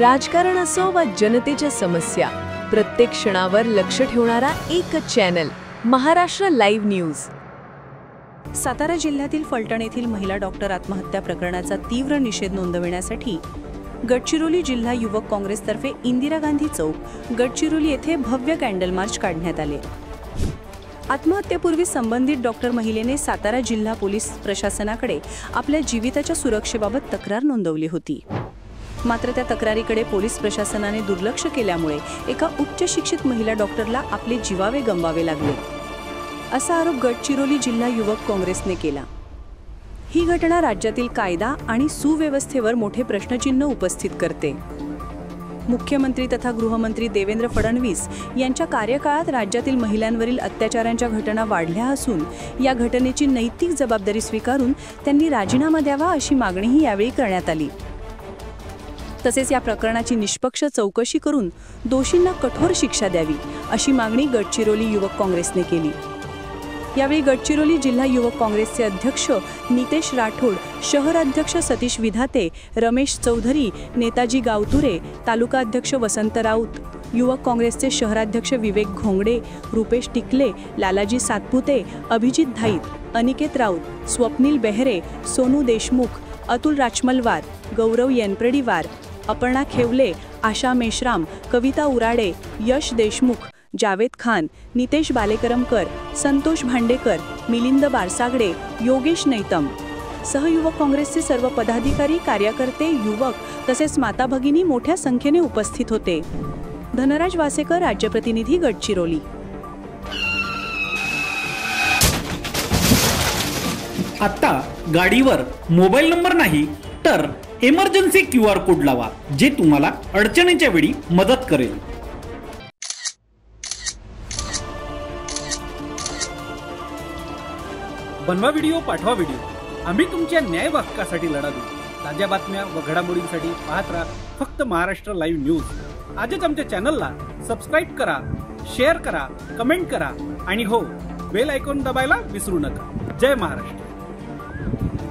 राजकारण असो वा जनतेच्या समस्या, प्रत्येक क्षणावर लक्ष ठेवणारा एकच channel, Maharashtra live news. Satara जिल्ह्यातील फलटण येथील महिला डॉक्टर आत्महत्या प्रकरणाचा तीव्र निषेध नोंदविण्यासाठी गडचिरोली जिल्हा युवक काँग्रेसतर्फे इंदिरा गांधी चौक गडचिरोली येथे भव्य कॅन्डल मार्च काढण्यात आले। आत्महत्येपूर्वी संबंधित डॉक्टर महिलेने सातारा जिल्हा पोलीस प्रशासनाकडे आपल्या जीविताच्या सुरक्षेबाबत तक्रार नोंदवली होती। मात्र त्या तक्रारीकडे पोलीस प्रशासनाने दुर्लक्ष केल्यामुळे एका उच्च शिक्षित महिला डॉक्टरला आपले जीवावे गमवावे लागले, असा आरोप गडचिरोली जिल्हा युवक काँग्रेसने केला। ही घटना राज्यातील कायदा आणि सुव्यवस्थेवर मोठे प्रश्नचिन्ह उपस्थित करते। मुख्यमंत्री तथा गृहमंत्री देवेंद्र फडणवीस यांच्या कार्यकाळात राज्यातील महिलांवरील अत्याचारांच्या घटना वाढल्या असून या घटनेची नैतिक जबाबदारी स्वीकारून त्यांनी राजीनामा द्यावा अशी मागणीही यावेळी करण्यात आली। तसेच या प्रकरणाची निष्पक्ष चौकशी करून दोषींना कठोर शिक्षा द्यावी अशी मागणी गडचिरोली युवक काँग्रेसने केली। यावेळी गडचिरोली जिल्हा युवक काँग्रेसचे अध्यक्ष नितेश राठोड, शहर अध्यक्ष सतीश विधाते, रमेश चौधरी, नेताजी गावतुरे, तालुका अध्यक्ष वसंत राऊत, युवक काँग्रेसचे शहराध्यक्ष विवेक घोंगडे, रुपेश टिकले, लालाजी सातपुते, अभिजित धाईत, अनिकेत राऊत, स्वप्नील बेहरे, सोनू देशमुख, अतुल राजमलवार, गौरव येनप्रडीवार, अपर्णा खेवले, आशा मेश्राम, कविता उराडे, यश देशमुख, जावेद खान, नितेश बालेकरमकर, संतोष भांडेकर, मिलिंद बारसागडे, योगेश नैतम सहयुवक काँग्रेसचे सर्व पदाधिकारी, कार्यकर्ते, युवक तसेच माता भगिनी मोठ्या संख्येने उपस्थित होते। धनराज वासेकर, राज्य प्रतिनिधी, गडचिरोली। आता गाडीवर मोबाईल नंबर नाही तर इमर्जन्सी QR कोड लावा, जे तुम्हाला अडचणीच्या वेळी मदत करेल। बनवा व्हिडिओ, पाठवा व्हिडिओ, आम्ही तुमच्या न्याय हक्कासाठी लढा देऊ। ताज्या बातम्या व घडामोडींसाठी पाहत राहा फक्त महाराष्ट्र लाईव्ह न्यूज। आजच आमच्या चॅनलला सबस्क्राईब करा, शेअर करा, कमेंट करा आणि हो, बेल आयकॉन दाबायला विसरू नका। जय महाराष्ट्र।